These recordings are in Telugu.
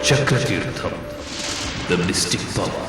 చక్రతీర్థం, ద మిస్టిక్ పవర్.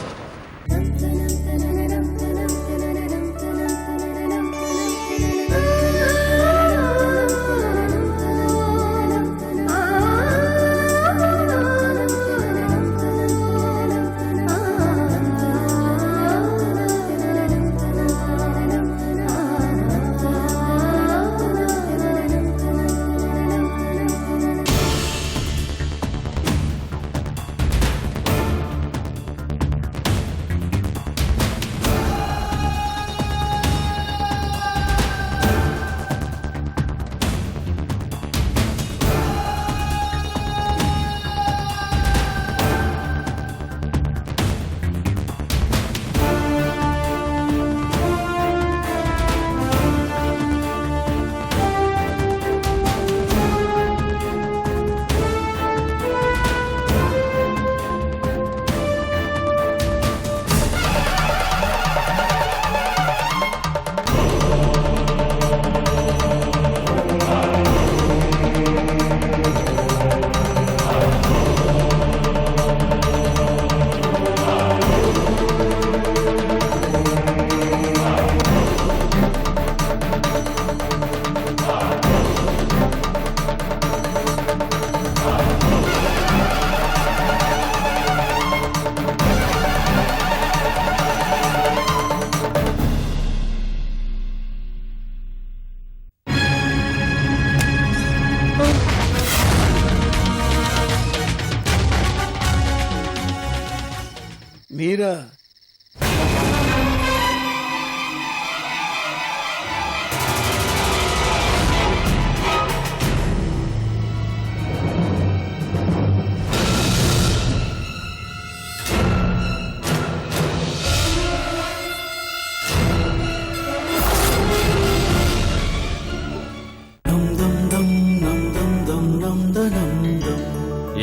మీరా?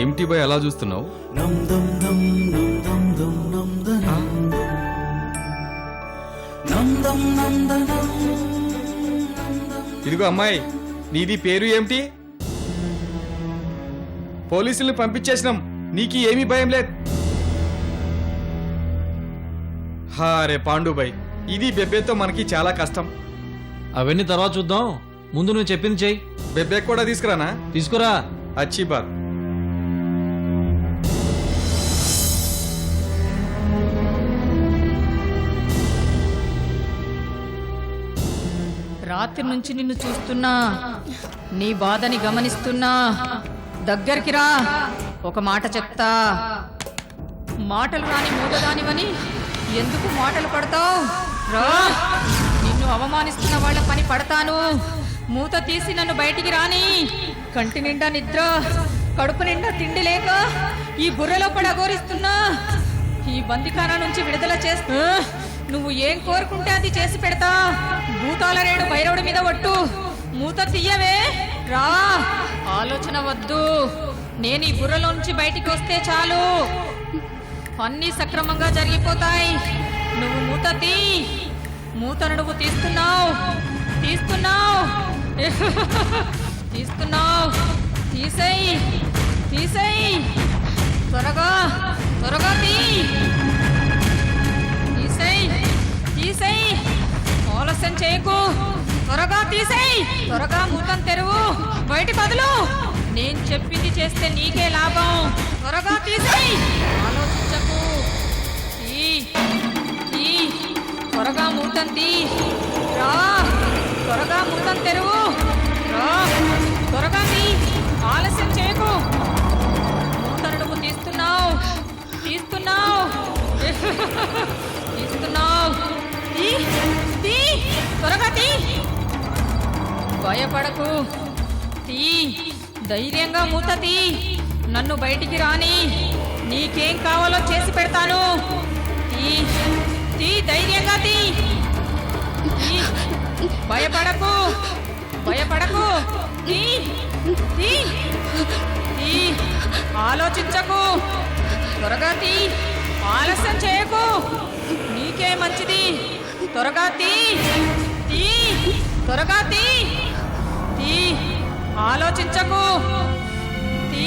ఏమిటి బాయ్ అలా చూస్తున్నావు? ఇదిగో అమ్మాయి, నీది పేరు ఏమిటి? పోలీసుల్ని పంపించేసినాం, నీకు ఏమీ భయం లేదు. హారే పాండుబాయ్, ఇది బెబ్బేతో మనకి చాలా కష్టం. అవన్నీ తర్వాత చూద్దాం, ముందు నువ్వు చెప్పింది చెయ్యి. బెబ్బే కూడా తీసుకురానా? తీసుకురా. అచ్చి బాత్. రాత్రి నుంచి నిన్ను చూస్తున్నా, నీ బాధని గమనిస్తున్నా. దగ్గరికి రా, ఒక మాట చెప్తా. మాటలు రాని మూగదానివని ఎందుకు మాటలు పడతావు? రా, నిన్ను అవమానిస్తున్న వాళ్ళ పని పడతాను. మూత తీసి నన్ను బయటికి రాని. కంటి నిండా నిద్ర, కడుపు నిండా తిండి లేక ఈ బుర్రలో పడి అఘోరిస్తున్నా. ఈ బందిఖానా నుంచి విడుదల చేస్తా. నువ్వు ఏం కోరుకుంటే అది చేసి పెడతా. భూతాల రేడు భైరవుడి మీద ఒట్టు. మూత తీయవే, రా. ఆలోచన వద్దు, నేను ఈ బుర్రలో నుంచి బయటికి వస్తే చాలు, అన్నీ సక్రమంగా జరిగిపోతాయి. నువ్వు మూత తీ. మూతను నువ్వు తీస్తున్నావు, తీస్తున్నావు, తీస్తున్నావు. తీసేయి, తీసేయి. త్వరగా, త్వరగా తీ. తీసేయ్, ఆలస్యం చేయకు. త్వరగా తీసేయ్, త్వరగా మూతం తెరువు. బయటి బదులు నేను చెప్పింది చేస్తే నీకే లాభం. త్వరగా తీసేయ్, ఆలోచించకు. త్వరగా మూతం తీ. రా, త్వరగా మూతం తెరువు. రా, త్వరగా తీ, ఆలస్యం చేయకు. మూతను నువ్వు తీస్తున్నావు, తీస్తున్నావు, తీస్తున్నావు. త్వరగా తీ. భయపడకు, తీ. ధైర్యంగా మూత తీ. నన్ను బయటికి రాని. నీకేం కావాలో చేసి పెడతాను. తీ, ధైర్యంగా తీ. భయపడకు, భయపడకు. తీ, తీ, తీ. ఆలోచించకు. త్వరగా తీ, ఆలస్యం చేయకు. నీకే మంచిది. త్వరగా తీ, తీ, త్వరగా తీ. తీ, ఆలోచించకు. తీ,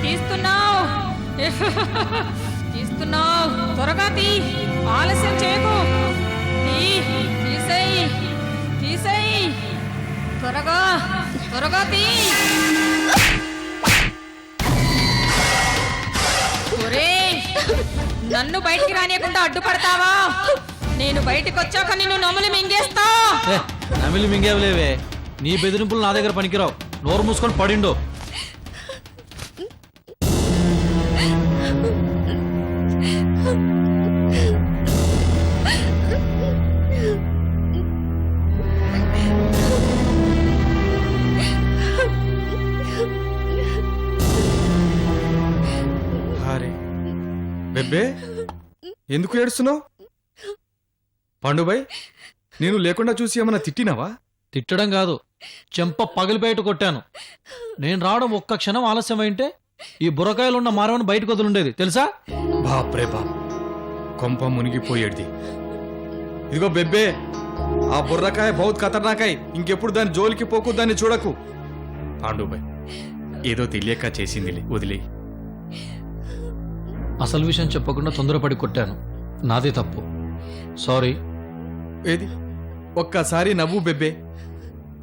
తీస్తున్నావు. తీస్తున్నావు, త్వరగా తీ, ఆలస్యం చేయకు. తీసేయి, తీసేయి, త్వరగా త్వరగా తీ. ఒరేయ్, నన్ను బయటికి రానియకుండా అడ్డుపడతావా? నేను బయటికి వచ్చాక నిన్ను నములు మింగేస్తా. నమిలి మింగేవలేవే, నీ బెదిరింపులు నా దగ్గర పనికిరావు. నోరు మూసుకొని పడిండు. హారే బెబ్బే, ఎందుకు ఏడుస్తున్నావు? పాండుబాయ్, నేను లేకుండా చూసి ఏమన్నా తిట్టినావా? తిట్టడం కాదు, చెంప పగిలిపోయేట్టు కొట్టాను. నేను రావడం ఒక్క క్షణం ఆలస్యం అయింటే ఈ బుర్రకాయలున్న మారవని బయటకు వదిలిండేది తెలుసా? బాప్రే బాప్, కొంప మునిగిపోయేది. ఇదిగో బెబ్బే, ఆ బుర్రకాయ బహుత్ ఖతర్నాకాయ్. ఇంకెప్పుడు దాని జోలికి పోకు, దాన్ని చూడకు. పాండుబాయ్, ఏదో తెలియక చేసిందిలే, వదిలే. అసలు విషయం చెప్పకుండా తొందరపడి కొట్టాను, నాదే తప్పు. సారీ. ఏది ఒక్కసారి నవ్వు బెబ్బే,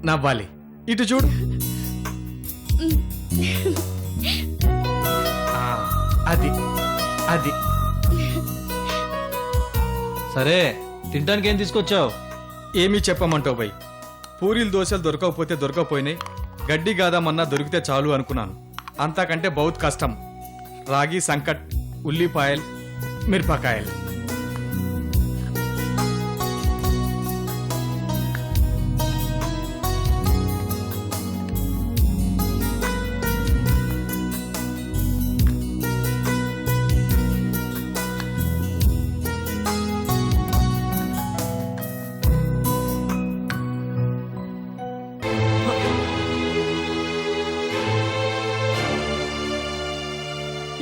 నవ్వాలి. ఇటు చూడు. ఆ, అది అది సరే, తినడానికి ఏం తీసుకొచ్చావు? ఏమీ చెప్పమంటావు బై. పూరీలు దోశలు దొరకకపోతే దొరకపోయినాయి, గడ్డి గాదమన్నా దొరికితే చాలు అనుకున్నాను. అంతకంటే బహుత్ కష్టం. రాగి సంకట్, ఉల్లిపాయలు, మిరపకాయలు.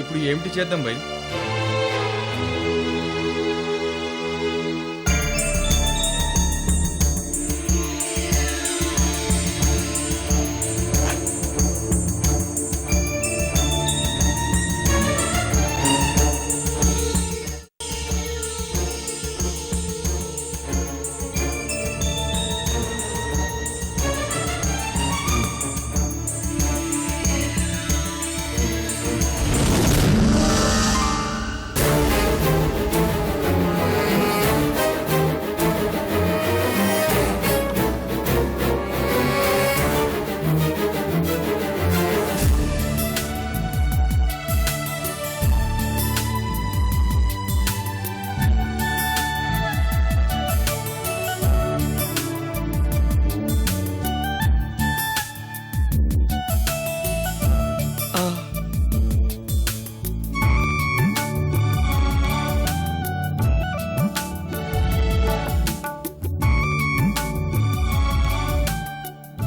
ఇప్పుడు ఏమిటి చేద్దాం బై?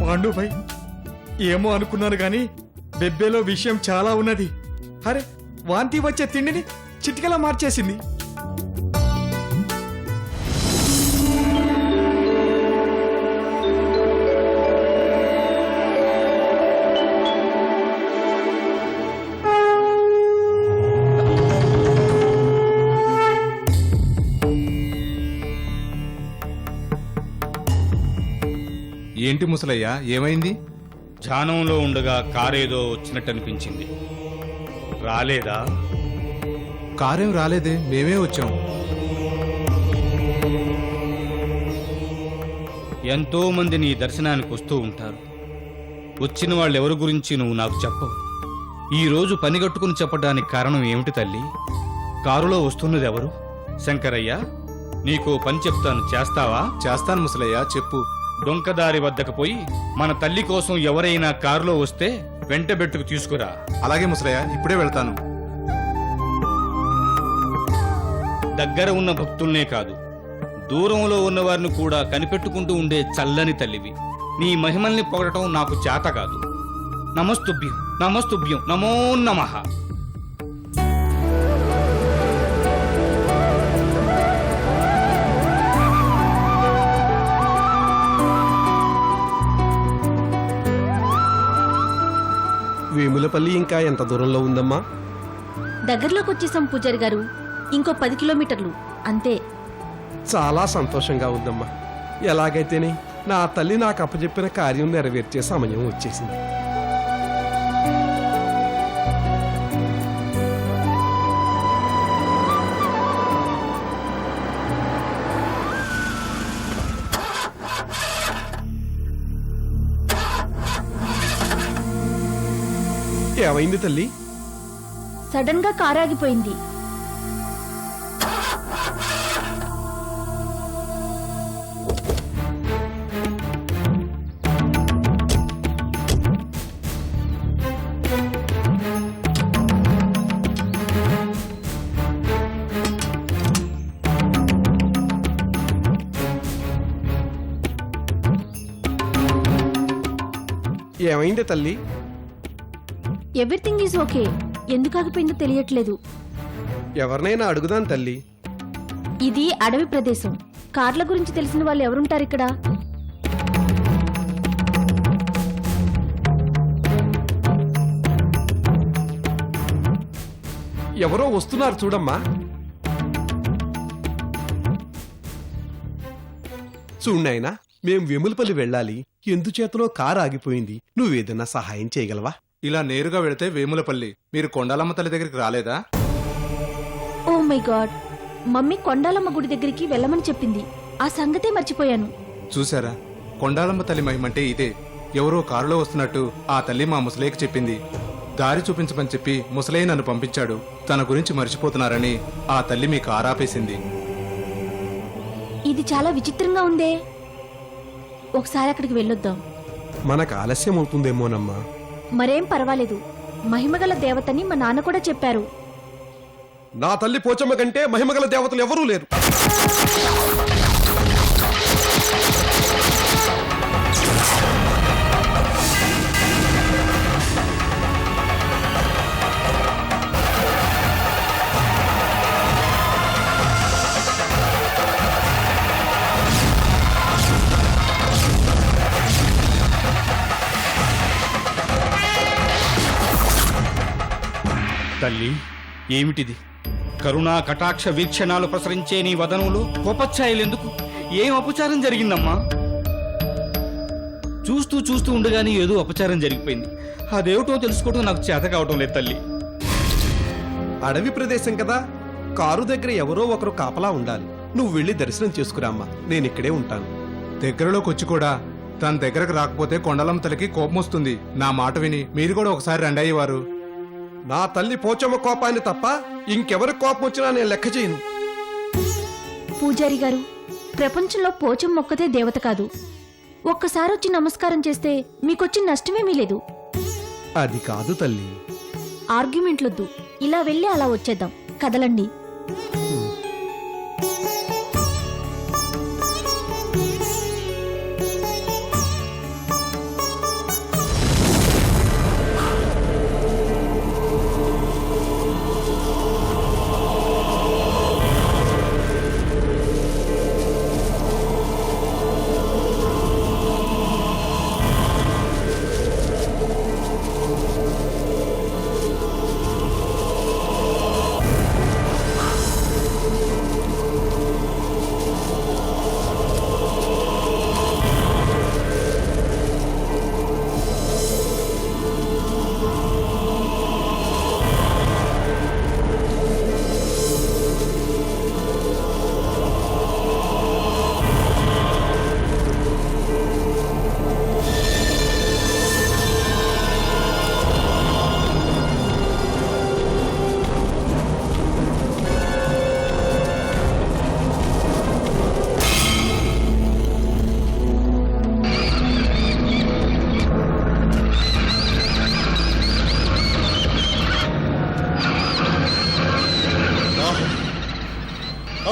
పాండు భాయ్, ఏమో అనుకున్నాను గాని బెబ్బేలో విషయం చాలా ఉన్నది. అరే, వాంతి వచ్చే తిండిని చిటికలా మార్చేసింది. ఏంటి ముసలయ్య, ఏమైంది? ధ్యానంలో ఉండగా కారేదో వచ్చినట్టు అనిపించింది. రాలేదా? కారేం రాలేదే, మేమే వచ్చాం. ఎంతో మంది నీ దర్శనానికి వస్తూ ఉంటారు. వచ్చిన వాళ్ళు ఎవరి గురించి నువ్వు నాకు చెప్పవు. ఈ రోజు పనిగట్టుకుని చెప్పడానికి కారణం ఏమిటి తల్లి? కారులో వస్తున్నది ఎవరు? శంకరయ్య, నీకు పని చెప్తాను, చేస్తావా? చేస్తాను ముసలయ్య, చెప్పు. డొంకదారి వద్దకు పోయి మన తల్లి కోసం ఎవరైనా కారులో వస్తే వెంటబెట్టుకు తీసుకురా. అలాగే ముసలయ్య, ఇప్పుడే వెళ్తాను. దగ్గర ఉన్న భక్తుల్నే కాదు, దూరంలో ఉన్నవారిని కూడా కనిపెట్టుకుంటూ ఉండే చల్లని తల్లివి. నీ మహిమల్ని పొగడటం నాకు చేత కాదు. నమస్తుభ్యం, నమస్తుభ్యం, నమో నమః. వేములపల్లి ఇంకా ఎంత దూరంలో ఉందమ్మా? దగ్గరలోకి వచ్చేసాం పూజారి గారు. ఇంకో 10 కిలోమీటర్లు అంతే. చాలా సంతోషంగా ఉందమ్మా. ఎలాగైతేనే నా తల్లి నాకు అప్పచెప్పిన కార్యం నెరవేర్చే సమయం వచ్చేసింది. ఏమైంది తల్లి? సడన్ గా కారు ఆగిపోయింది. ఏమైంది తల్లి? Everything is okay. ఎందుకు ఆగిపోయిందో తెలియట్లేదు. ఎవరినైనా అడుగుదాం తల్లి. ఇది అడవి ప్రదేశం. కార్ల గురించి తెలిసిన వాళ్ళు ఎవరుంటారు ఇక్కడ? ఎవరో వస్తున్నారు చూడమ్మా. చూడైనా మేం వెములపల్లి వెళ్ళాలి. ఎందుచేతనో కారు ఆగిపోయింది. నువ్వేదన్నా సహాయం చేయగలవా? ఇలా నేరుగా వెళితే వేములపల్లి. మీరు కొండాలమ్మ తల్లి దగ్గరికి రాలేదా? Oh my god, mummy Kondalamma గుడి దగ్గరికి వెళ్ళమని చెప్పింది. ఆ సంగతే మర్చిపోయాను. చూసారా, కొండాలమ్మ తల్లి మహిమంటే ఇదే. ఎవరో కారులో వస్తున్నట్టు ఆ తల్లి మా ముసలేకి చెప్పింది. దారి చూపించమని చెప్పి ముసలయ్య నన్ను పంపించాడు. తన గురించి మర్చిపోతున్నారని ఆ తల్లి మీ కారు ఆపేసింది. ఇది చాలా విచిత్రంగా ఉందే. ఒకసారి అక్కడికి వెళ్ళొద్దాం. మనకు ఆలస్యం అవుతుందేమోనమ్మా. మరేం పర్వాలేదు. మహిమగల దేవతని మా నాన్న కూడా చెప్పారు. నా తల్లి పోచమ్మ కంటే మహిమగల దేవతలు ఎవరూ లేరు. తల్లి, ఏమిటిది? కరుణా కటాక్ష వీక్షణాలు ప్రసరించే నీ వదనంలో కోపచ్ఛాయలెందుకు? ఏం అపచారం జరిగిందమ్మా? చూస్తూ చూస్తూ ఉండగానే ఏదో అపచారం జరిగిపోయింది. అదేమిటో తెలుసుకోవడం నాకు చేత కావటం లేదు తల్లి. అడవి ప్రదేశం కదా, కారు దగ్గర ఎవరో ఒకరు కాపలా ఉండాలి. నువ్వు వెళ్ళి దర్శనం చేసుకురామ్మా. నేను ఇక్కడే ఉంటాను. దగ్గరలోకి వచ్చి కూడా తన దగ్గరకు రాకపోతే కొండాలమ్మ తల్లికి కోపం వస్తుంది. నా మాట విని మీరు కూడా ఒకసారి రండి అయ్యేవారు. నా తల్లి పోచమ్మ కోపాన్ని తప్ప ఇంకెవరి కోపం వచ్చినా నేను లెక్క చేయను. పూజారి గారు, ప్రపంచంలో పోచమ్మ ఒక్కతే దేవత కాదు. ఒక్కసారి వచ్చి నమస్కారం చేస్తే మీకొచ్చిన నష్టమేమీ లేదు. అది కాదు తల్లి. ఆర్గ్యుమెంట్లొద్దు. ఇలా వెళ్ళి అలా వచ్చేద్దాం. కదలండి.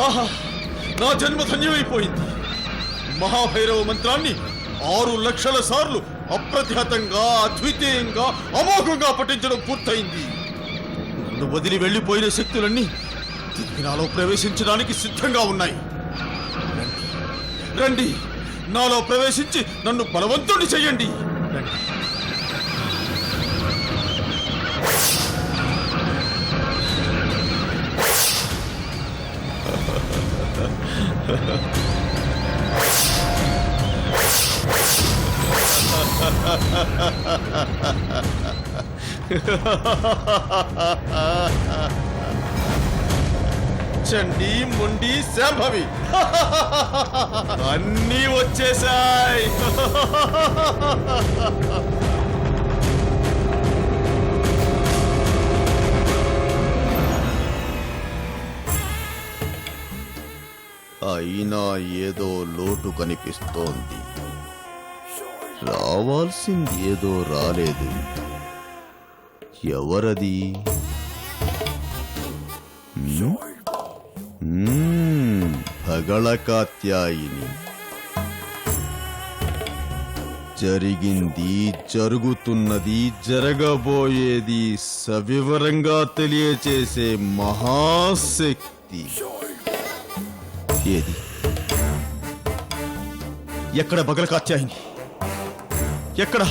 ఆహా, నా జన్మ ధన్యమైపోయింది. మహాభైరవ మంత్రాన్ని 6 లక్షల సార్లు అప్రతిహతంగా, అద్వితీయంగా, అమోఘంగా పఠించడం పూర్తయింది. నన్ను వదిలి వెళ్లిపోయిన శక్తులన్నీ తిరిగి నాలో ప్రవేశించడానికి సిద్ధంగా ఉన్నాయి. రండి, నాలో ప్రవేశించి నన్ను బలవంతుడిని చెయ్యండి. రండి. చండి ముండి శాంభవి అన్నీ వచ్చేసాయి. అయినా ఏదో లోటు కనిపిస్తోంది. రావాల్సింది ఏదో రాలేదు. ఎవరది? భగళ కాత్యాయిని. జరిగింది, జరుగుతున్నది, జరగబోయేది సవివరంగా తెలియచేసే మహాశక్తి. ఏది? ఎక్కడ భగళ కాత్యాయిని? ఎక్కడ?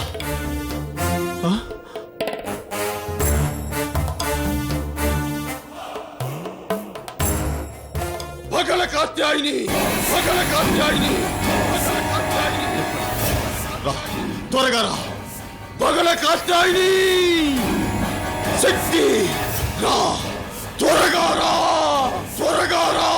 భగళ కాత్యాయిని! భగళ కాత్యాయిని! భగళ కాత్యాయిని! రా, త్వరగా రా! భగళ కాత్యాయిని! శక్తి! రా, త్వరగా రా! త్వరగా రా!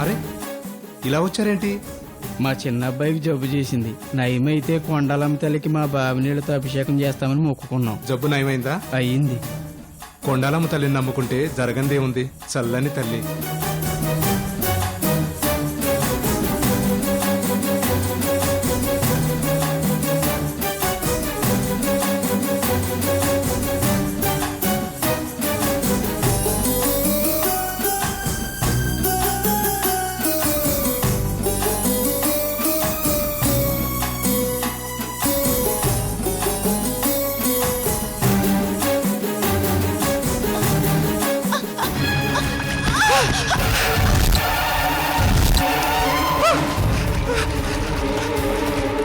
అరే ఇలా వచ్చారేంటి? మా చిన్న అబ్బాయికి జబ్బు చేసింది. నయమైతే కొండలమ్మ తల్లికి మా బావి నీళ్ళతో అభిషేకం చేస్తామని మొక్కుకున్నాం. జబ్బు నయమైందా? అయ్యింది. కొండాలమ్మ తల్లిని నమ్ముకుంటే జరగందే ఉంది. చల్లని తల్లి.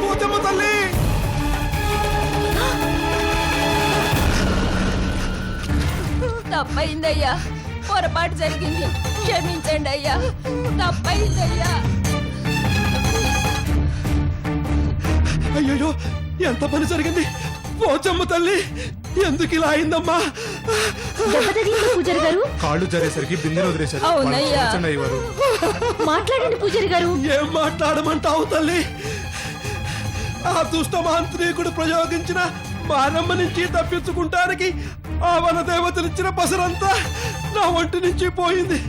పోతమ్మ తల్లి! తప్పైందయ్యా, పొరపాటు జరిగింది, క్షమించండి అయ్యా, తప్పైందయ్యా. అయ్యో, ఎంత పని జరిగింది! పోచమ్మ తల్లి, ఎందుకు ఇలా అయిందమ్మా? దెబ్బ తగిలింది పూజారి గారు. కాళ్ళు జరేసరికి బిందెను వదిలేశారు. అవునయ్యా. వాళ్ళని క్షమించండి అయ్యవారు. మాట్లాడండి పూజారి గారు. ఏం మాట్లాడమంటావు తల్లి? ఆ దుష్ట మాంత్రికుడు ప్రయోగించిన మానమ్మ నుంచి తప్పించుకుంటానికి ఆ వన దేవతలిచ్చిన పసరంతా నా ఒంటి నుంచి పోయింది.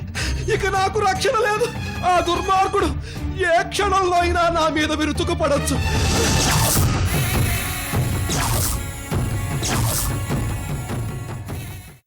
ఇక నాకు రక్షణ లేదు. ఆ దుర్మార్గుడు ఏ క్షణంలో అయినా నా మీద విరుచుకు పడొచ్చు.